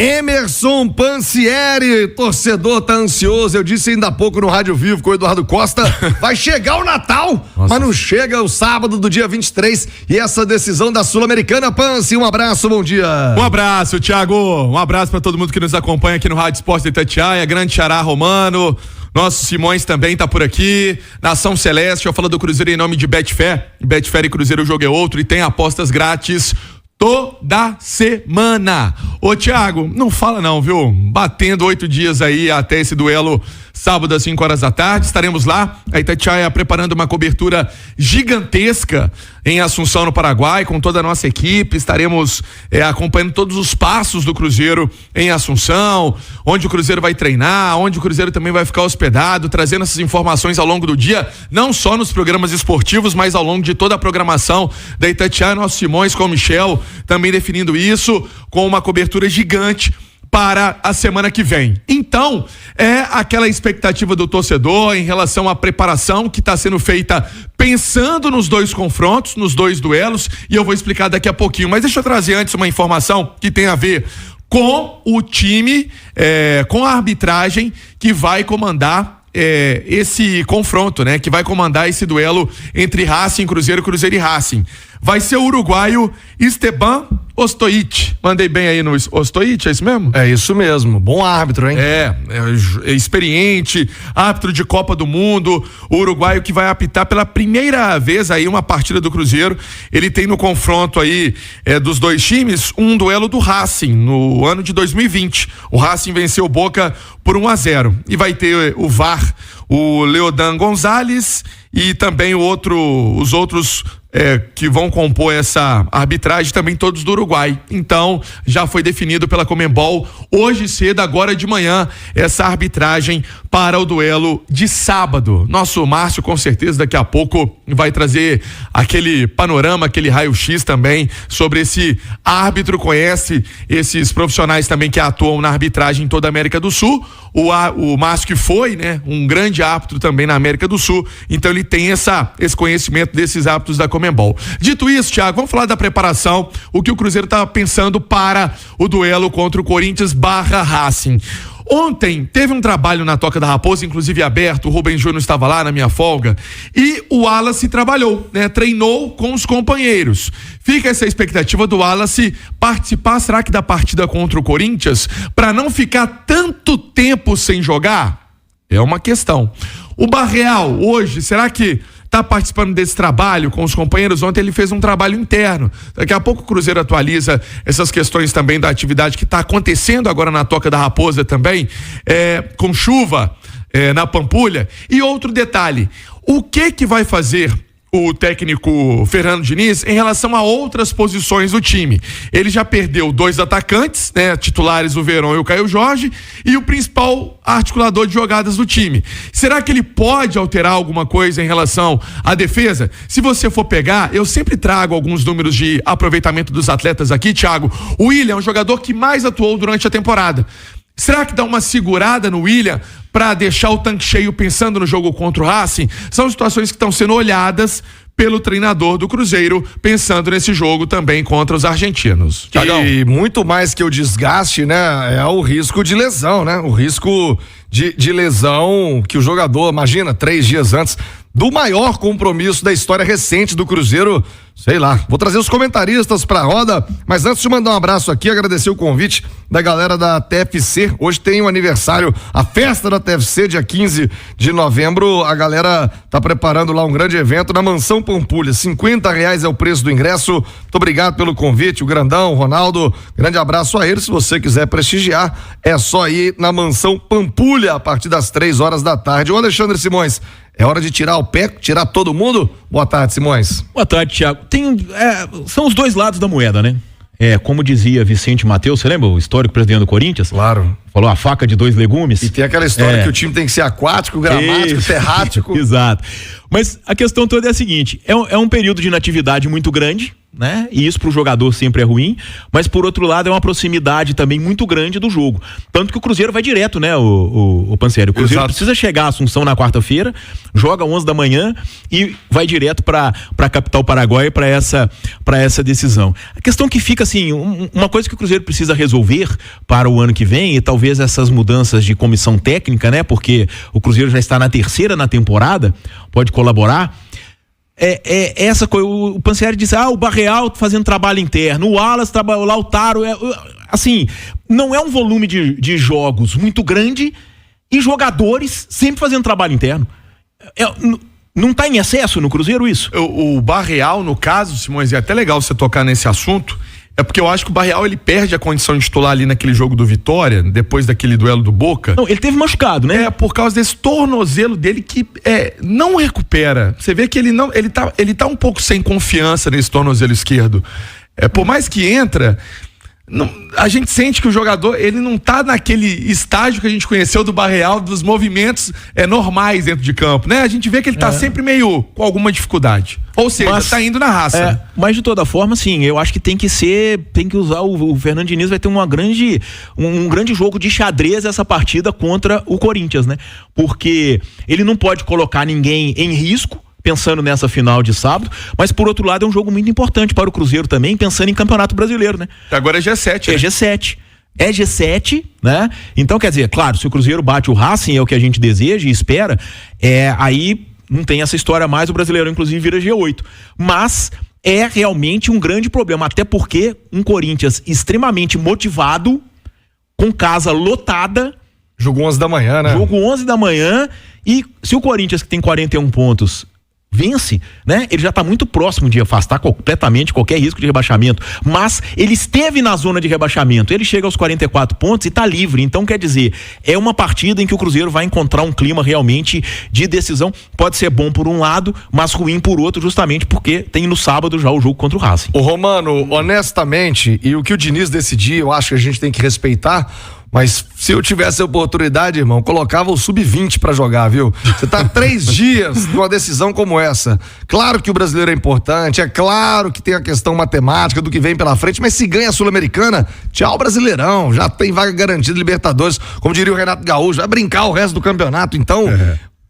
Emerson Pansieri, torcedor tá ansioso, eu disse ainda há pouco no Rádio Vivo com o Eduardo Costa, vai chegar o Natal, mas não chega o sábado do dia 23 e essa decisão da Sul-Americana. Pansi, um abraço, bom dia. Um abraço, Thiago, um abraço para todo mundo que nos acompanha aqui no Rádio Esporte de Itatiaia, grande Xará Romano, nosso Simões também tá por aqui, Nação Celeste, eu falo do Cruzeiro em nome de Betfair e Cruzeiro o jogo é outro e tem apostas grátis toda semana. Ô Thiago, não fala não, viu? Batendo 8 dias aí até esse duelo sábado às 5 horas da tarde, estaremos lá, a Itatiaia preparando uma cobertura gigantesca em Assunção, no Paraguai, com toda a nossa equipe, estaremos acompanhando todos os passos do Cruzeiro em Assunção, onde o Cruzeiro vai treinar, onde o Cruzeiro também vai ficar hospedado, trazendo essas informações ao longo do dia, não só nos programas esportivos, mas ao longo de toda a programação da Itatiaia, nosso Simões com o Michel, também definindo isso, com uma cobertura gigante para a semana que vem. Então, é aquela expectativa do torcedor em relação à preparação que está sendo feita pensando nos dois confrontos, nos dois duelos, e eu vou explicar daqui a pouquinho. Mas deixa eu trazer antes uma informação que tem a ver com o time, com a arbitragem que vai comandar esse confronto, né? Que vai comandar esse duelo entre Racing, Cruzeiro e Racing. Vai ser o uruguaio Esteban Ostojic. Mandei bem aí no Ostojic, é isso mesmo? É isso mesmo, bom árbitro, hein? É experiente, árbitro de Copa do Mundo, o uruguaio que vai apitar pela primeira vez aí uma partida do Cruzeiro. Ele tem no confronto aí dos dois times um duelo do Racing no ano de 2020. O Racing venceu o Boca por 1-0 e vai ter o VAR, o Leodan Gonzalez e também os outros que vão compor essa arbitragem, também todos do Uruguai. Então, já foi definido pela Conmebol hoje cedo, agora de manhã, essa arbitragem para o duelo de sábado. Nosso Márcio, com certeza, daqui a pouco vai trazer aquele panorama, aquele raio-x também sobre esse árbitro, conhece esses profissionais também que atuam na arbitragem em toda a América do Sul. O Márcio que foi, né, um grande árbitro também na América do Sul, então ele tem esse conhecimento desses árbitros da Conmebol. Dito isso, Thiago, vamos falar da preparação, o que o Cruzeiro está pensando para o duelo contra o Corinthians / Racing. Ontem teve um trabalho na Toca da Raposa, inclusive aberto, o Rubem Júnior estava lá na minha folga, e o Wallace trabalhou, né? Treinou com os companheiros. Fica essa expectativa do Wallace participar, será que da partida contra o Corinthians, para não ficar tanto tempo sem jogar? É uma questão. O Barreal, hoje, será que está participando desse trabalho com os companheiros? Ontem ele fez um trabalho interno. Daqui a pouco o Cruzeiro atualiza essas questões também da atividade que está acontecendo agora na Toca da Raposa também, com chuva na Pampulha. E outro detalhe, o que vai fazer o técnico Fernando Diniz em relação a outras posições do time? Ele já perdeu 2 atacantes, né, titulares, o Verón e o Caio Jorge, e o principal articulador de jogadas do time. Será que ele pode alterar alguma coisa em relação à defesa? Se você for pegar, eu sempre trago alguns números de aproveitamento dos atletas aqui, Thiago. O William é um jogador que mais atuou durante a temporada. Será que dá uma segurada no William para deixar o tanque cheio pensando no jogo contra o Racing? São situações que estão sendo olhadas pelo treinador do Cruzeiro, pensando nesse jogo também contra os argentinos. Thiagão. E muito mais que o desgaste, né? É o risco de lesão, né? O risco de lesão que o jogador, imagina, 3 dias antes do maior compromisso da história recente do Cruzeiro, sei lá, vou trazer os comentaristas pra roda, mas antes de mandar um abraço aqui, agradecer o convite da galera da TFC, hoje tem um aniversário, a festa da TFC, dia 15 de novembro, a galera tá preparando lá um grande evento na Mansão Pampulha, R$50 é o preço do ingresso, muito obrigado pelo convite, o Grandão, o Ronaldo, grande abraço a eles, se você quiser prestigiar, é só ir na Mansão Pampulha, a partir das 3 horas da tarde. Ô Alexandre Simões, é hora de tirar o pé, tirar todo mundo? Boa tarde, Simões. Boa tarde, Thiago. São os dois lados da moeda, né? Como dizia Vicente Mateus, você lembra o histórico presidente do Corinthians? Claro. Falou a faca de 2 legumes. E tem aquela história que o time tem que ser aquático, gramático, terrático. Exato. Mas a questão toda é a seguinte, é um período de inatividade muito grande, né? E isso pro jogador sempre é ruim, mas por outro lado é uma proximidade também muito grande do jogo. Tanto que o Cruzeiro vai direto, né, o Pansieri? O Cruzeiro precisa chegar a Assunção na quarta-feira, joga 11 da manhã e vai direto pra capital paraguaia para essa decisão. A questão que fica assim, uma coisa que o Cruzeiro precisa resolver para o ano que vem, e talvez essas mudanças de comissão técnica, né? Porque o Cruzeiro já está na terceira na temporada, pode colaborar. Essa coisa, o Pansieri disse, o Barreal fazendo trabalho interno, o Wallace, o Lautaro, assim, não é um volume de jogos muito grande e jogadores sempre fazendo trabalho interno. Não está em excesso no Cruzeiro isso? O Barreal, no caso, Simões, é até legal você tocar nesse assunto, é porque eu acho que o Barreal ele perde a condição de titular ali naquele jogo do Vitória, depois daquele duelo do Boca. Não, ele teve machucado, né? Por causa desse tornozelo dele que não recupera. Você vê que ele tá um pouco sem confiança nesse tornozelo esquerdo. Por mais que entra, a gente sente que o jogador, ele não tá naquele estágio que a gente conheceu do Barreal, dos movimentos normais dentro de campo, né? A gente vê que ele tá sempre meio com alguma dificuldade. Ou seja, tá indo na raça. Mas de toda forma, sim, eu acho que tem que usar o Fernando Diniz vai ter um grande jogo de xadrez essa partida contra o Corinthians, né? Porque ele não pode colocar ninguém em risco, pensando nessa final de sábado, mas por outro lado é um jogo muito importante para o Cruzeiro também, pensando em Campeonato Brasileiro, né? Agora é G7, né? É G7, né? Então, quer dizer, claro, se o Cruzeiro bate o Racing, é o que a gente deseja e espera, aí não tem essa história mais, o Brasileirão inclusive vira G8, mas é realmente um grande problema, até porque um Corinthians extremamente motivado, com casa lotada, jogo 11 da manhã, né? Jogo 11 da manhã, e se o Corinthians, que tem 41 pontos, vence, né? Ele já está muito próximo de afastar completamente qualquer risco de rebaixamento, mas ele esteve na zona de rebaixamento, ele chega aos 44 pontos e está livre, então quer dizer, é uma partida em que o Cruzeiro vai encontrar um clima realmente de decisão, pode ser bom por um lado, mas ruim por outro, justamente porque tem no sábado já o jogo contra o Racing. Ô Romano, honestamente, e o que o Diniz decidir, eu acho que a gente tem que respeitar. Mas se eu tivesse a oportunidade, irmão, colocava o sub-20 pra jogar, viu? Você tá 3 dias numa decisão como essa. Claro que o brasileiro é importante, é claro que tem a questão matemática do que vem pela frente, mas se ganha a Sul-Americana, tchau Brasileirão, já tem vaga garantida Libertadores, como diria o Renato Gaúcho, vai brincar o resto do campeonato, então...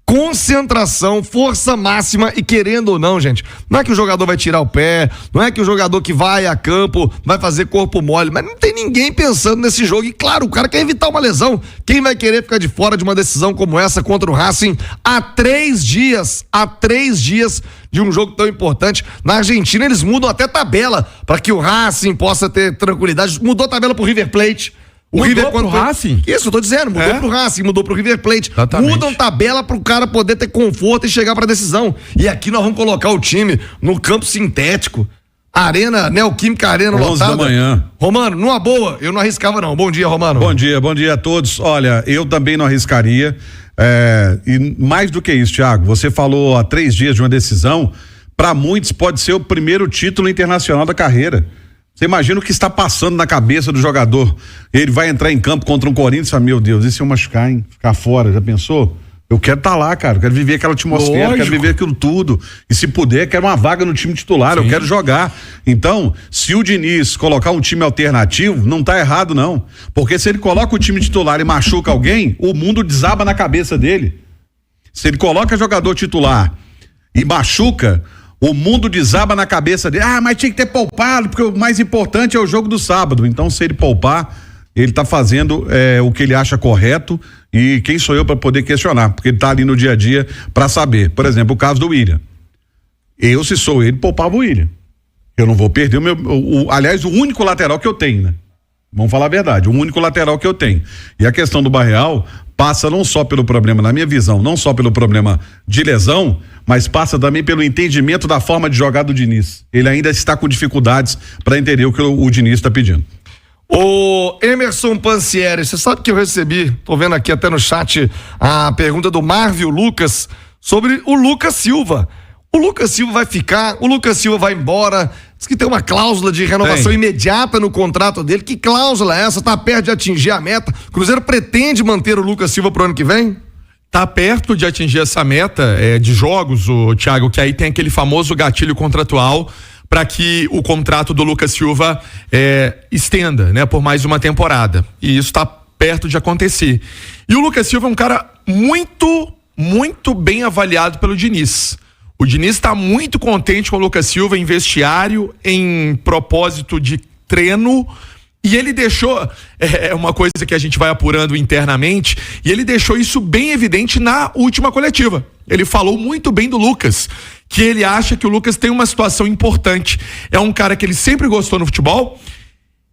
Concentração, força máxima e querendo ou não, gente, não é que o jogador vai tirar o pé, não é que o jogador que vai a campo vai fazer corpo mole, mas não tem ninguém pensando nesse jogo e claro, o cara quer evitar uma lesão, quem vai querer ficar de fora de uma decisão como essa contra o Racing há 3 dias de um jogo tão importante? Na Argentina eles mudam até tabela para que o Racing possa ter tranquilidade, mudou a tabela pro River Plate. O River pro Racing? Isso, eu tô dizendo, mudou pro Racing, mudou pro River Plate. Exatamente. Mudam tabela pro cara poder ter conforto e chegar pra decisão. E aqui nós vamos colocar o time no campo sintético. Arena, Neoquímica Arena 11 lotada. da manhã. Romano, numa boa, eu não arriscava não. Bom dia, Romano. Bom dia a todos. Olha, eu também não arriscaria. E mais do que isso, Thiago, você falou há 3 dias de uma decisão, para muitos pode ser o primeiro título internacional da carreira. Você imagina o que está passando na cabeça do jogador. Ele vai entrar em campo contra um Corinthians e fala, meu Deus, e se eu machucar, hein? Ficar fora, já pensou? Eu quero estar lá, cara, eu quero viver aquela atmosfera, Lógico. quero viver aquilo tudo. E se puder, quero uma vaga no time titular, eu quero jogar. Então, se o Diniz colocar um time alternativo, não tá errado não. Porque se ele coloca o time titular e machuca alguém, o mundo desaba na cabeça dele. Se ele coloca jogador titular e machuca, o mundo desaba na cabeça dele. Mas tinha que ter poupado, porque o mais importante é o jogo do sábado. Então, se ele poupar, ele tá fazendo o que ele acha correto, e quem sou eu para poder questionar, porque ele tá ali no dia a dia para saber. Por exemplo, o caso do William. Eu, se sou ele, poupava o William. Eu não vou perder aliás, o único lateral que eu tenho, né? Vamos falar a verdade, o único lateral que eu tenho. E a questão do Barreal passa não só pelo problema, na minha visão, não só pelo problema de lesão, mas passa também pelo entendimento da forma de jogar do Diniz. Ele ainda está com dificuldades para entender o que o Diniz está pedindo. O Emerson Pansieri, você sabe que eu recebi, tô vendo aqui até no chat, a pergunta do Marvio Lucas sobre o Lucas Silva. O Lucas Silva vai ficar, o Lucas Silva vai embora, diz que tem uma cláusula de renovação imediata no contrato dele. Que cláusula é essa? Tá perto de atingir a meta? O Cruzeiro pretende manter o Lucas Silva pro ano que vem? Tá perto de atingir essa meta de jogos, o Thiago, que aí tem aquele famoso gatilho contratual para que o contrato do Lucas Silva estenda, né, por mais uma temporada. E isso está perto de acontecer. E o Lucas Silva é um cara muito, muito bem avaliado pelo Diniz. O Diniz está muito contente com o Lucas Silva em vestiário, em propósito de treino. E ele deixou, uma coisa que a gente vai apurando internamente, e ele deixou isso bem evidente na última coletiva. Ele falou muito bem do Lucas, que ele acha que o Lucas tem uma situação importante. É um cara que ele sempre gostou no futebol,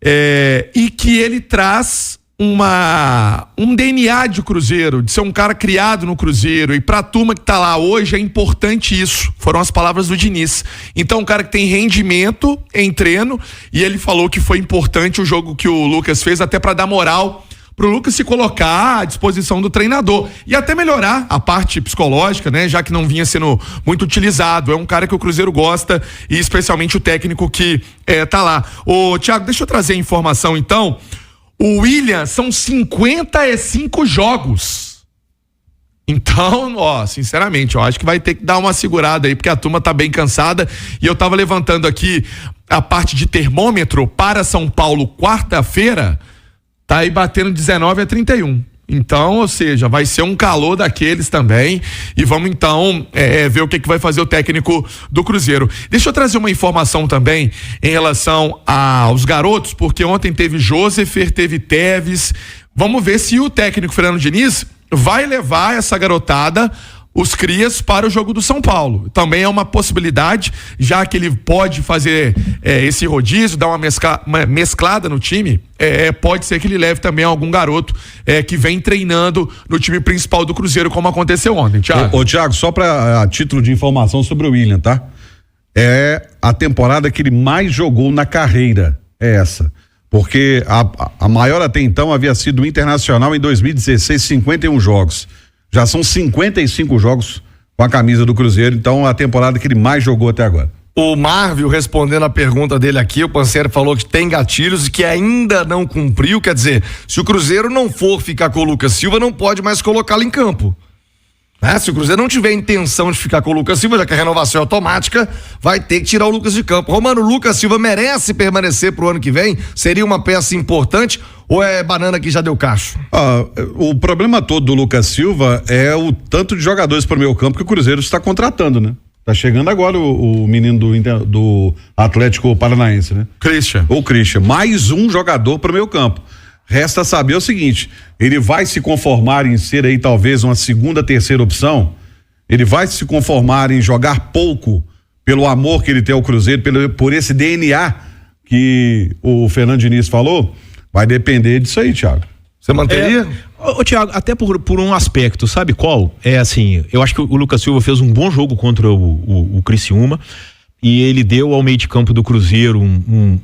e que ele traz um DNA de Cruzeiro, de ser um cara criado no Cruzeiro, e pra turma que tá lá hoje é importante isso. Foram as palavras do Diniz. Então, um cara que tem rendimento em treino, e ele falou que foi importante o jogo que o Lucas fez, até pra dar moral pro Lucas se colocar à disposição do treinador e até melhorar a parte psicológica, né? Já que não vinha sendo muito utilizado. É um cara que o Cruzeiro gosta, e especialmente o técnico que tá lá. Ô, Thiago, deixa eu trazer a informação então. O William são 55 jogos. Então, sinceramente, eu acho que vai ter que dar uma segurada aí, porque a turma tá bem cansada. E eu tava levantando aqui a parte de termômetro para São Paulo quarta-feira, tá aí batendo 19-31. Então, ou seja, vai ser um calor daqueles também. E vamos então ver o que vai fazer o técnico do Cruzeiro. Deixa eu trazer uma informação também em relação aos garotos, porque ontem teve Josefer, teve Teves. Vamos ver se o técnico Fernando Diniz vai levar essa garotada, os crias, para o jogo do São Paulo. Também é uma possibilidade, já que ele pode fazer esse rodízio, dar uma mesclada no time. Pode ser que ele leve também algum garoto que vem treinando no time principal do Cruzeiro, como aconteceu ontem, Thiago. Ô, Thiago, só a título de informação sobre o William, tá? É a temporada que ele mais jogou na carreira, essa. Porque a maior até então havia sido o Internacional em 2016, 51 jogos. Já são 55 jogos com a camisa do Cruzeiro, então a temporada que ele mais jogou até agora. O Marvio, respondendo a pergunta dele aqui, o Pansieri falou que tem gatilhos e que ainda não cumpriu. Quer dizer, se o Cruzeiro não for ficar com o Lucas Silva, não pode mais colocá-lo em campo. Se o Cruzeiro não tiver intenção de ficar com o Lucas Silva, já que a renovação é automática, vai ter que tirar o Lucas de campo. Romano, o Lucas Silva merece permanecer pro ano que vem? Seria uma peça importante ou é banana que já deu cacho? O problema todo do Lucas Silva é o tanto de jogadores para o meio campo que o Cruzeiro está contratando, né? Tá chegando agora o menino do Atlético Paranaense, né? O Christian. Mais um jogador para o meio campo. Resta saber o seguinte: ele vai se conformar em ser aí talvez uma segunda, terceira opção? Ele vai se conformar em jogar pouco pelo amor que ele tem ao Cruzeiro, por esse DNA que o Fernando Diniz falou? Vai depender disso aí, Thiago. Você manteria? Thiago, até por um aspecto, sabe qual? Eu acho que o Lucas Silva fez um bom jogo contra o Criciúma. E ele deu ao meio de campo do Cruzeiro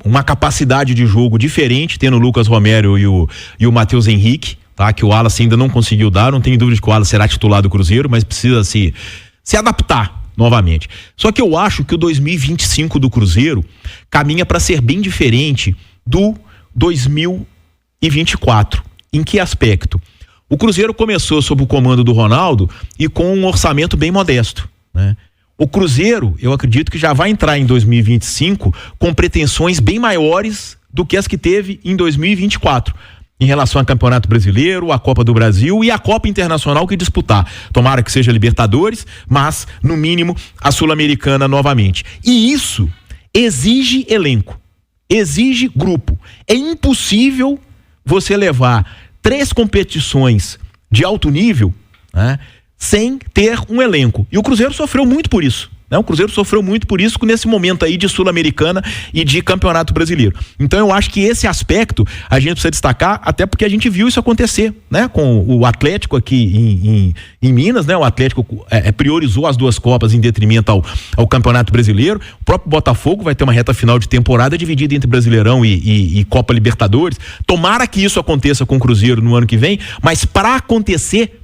uma capacidade de jogo diferente, tendo o Lucas Romero e o Matheus Henrique, tá? Que o Wallace ainda não conseguiu dar. Não tenho dúvida de que o Wallace será titular do Cruzeiro, mas precisa se adaptar novamente. Só que eu acho que o 2025 do Cruzeiro caminha para ser bem diferente do 2024. Em que aspecto? O Cruzeiro começou sob o comando do Ronaldo e com um orçamento bem modesto, né? O Cruzeiro, eu acredito que já vai entrar em 2025 com pretensões bem maiores do que as que teve em 2024, em relação ao Campeonato Brasileiro, a Copa do Brasil e a Copa Internacional que disputar. Tomara que seja Libertadores, mas, no mínimo, a Sul-Americana novamente. E isso exige elenco, exige grupo. É impossível você levar 3 competições de alto nível, né, sem ter um elenco. E o Cruzeiro sofreu muito por isso, né? O Cruzeiro sofreu muito por isso nesse momento aí de Sul-Americana e de Campeonato Brasileiro. Então eu acho que esse aspecto a gente precisa destacar, até porque a gente viu isso acontecer, né? Com o Atlético aqui em Minas, né? O Atlético priorizou as 2 Copas em detrimento ao Campeonato Brasileiro. O próprio Botafogo vai ter uma reta final de temporada dividida entre Brasileirão e Copa Libertadores. Tomara que isso aconteça com o Cruzeiro no ano que vem, mas para acontecer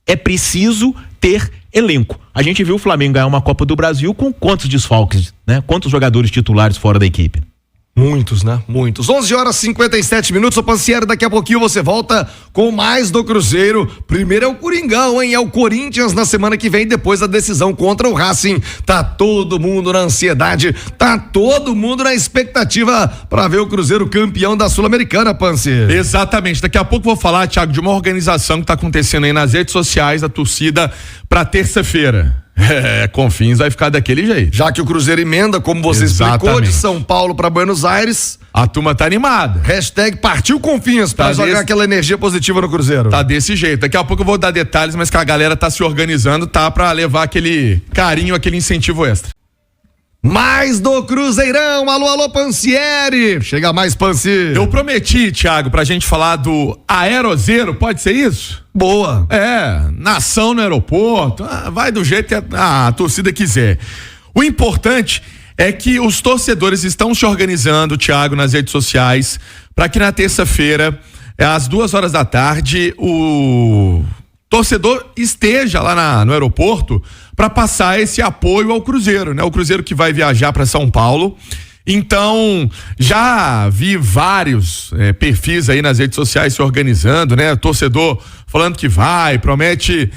é preciso ter elenco. A gente viu o Flamengo ganhar uma Copa do Brasil com quantos desfalques, né? Quantos jogadores titulares fora da equipe? Muitos, né? Muitos. 11h57, ô Pansieri, daqui a pouquinho você volta com mais do Cruzeiro. Primeiro é o Coringão, hein? É o Corinthians na semana que vem, depois da decisão contra o Racing. Tá todo mundo na ansiedade, tá todo mundo na expectativa pra ver o Cruzeiro campeão da Sul-Americana, Pansieri. Exatamente. Daqui a pouco eu vou falar, Thiago, de uma organização que tá acontecendo aí nas redes sociais da torcida pra terça-feira. Confins vai ficar daquele jeito. Já que o Cruzeiro emenda, como você explicou, de São Paulo para Buenos Aires. A turma tá animada. Hashtag partiu Confins pra jogar aquela energia positiva no Cruzeiro. Tá desse jeito. Daqui a pouco eu vou dar detalhes, mas que a galera tá se organizando, tá? Pra levar aquele carinho, aquele incentivo extra. Mais do Cruzeirão, alô Pansieri, chega mais Pansi. Eu prometi, Thiago, pra gente falar do Aerozeiro, pode ser isso? Boa. Nação no aeroporto, vai do jeito que a torcida quiser. O importante é que os torcedores estão se organizando, Thiago, nas redes sociais, para que na terça-feira, às 2h da tarde, o torcedor esteja lá no aeroporto para passar esse apoio ao Cruzeiro, né? O Cruzeiro que vai viajar para São Paulo. Então, já vi vários perfis aí nas redes sociais se organizando, né? Torcedor falando que vai, promete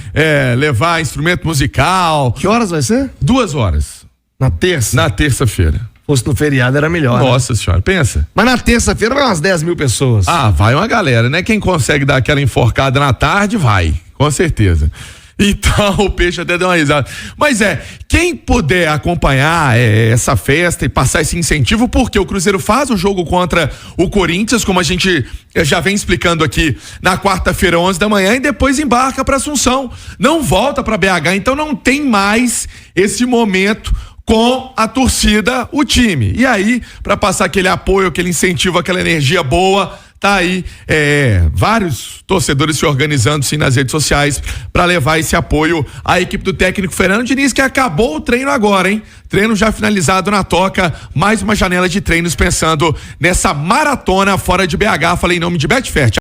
levar instrumento musical. Que horas vai ser? 2h. Na terça? Na terça-feira. Se fosse no feriado era melhor. Nossa senhora, pensa. Mas na terça-feira vai umas 10 mil pessoas. Vai uma galera, né? Quem consegue dar aquela enforcada na tarde, vai, com certeza. Então o Peixe até deu uma risada. Mas quem puder acompanhar essa festa e passar esse incentivo, porque o Cruzeiro faz o jogo contra o Corinthians, como a gente já vem explicando aqui, na quarta-feira, 11 da manhã, e depois embarca para Assunção. Não volta para BH, então não tem mais esse momento com a torcida, o time. E aí, para passar aquele apoio, aquele incentivo, aquela energia boa, tá aí vários torcedores se organizando sim nas redes sociais para levar esse apoio à equipe do técnico Fernando Diniz, que acabou o treino agora, hein? Treino já finalizado na Toca, mais uma janela de treinos pensando nessa maratona fora de BH. Falei em nome de Betfair.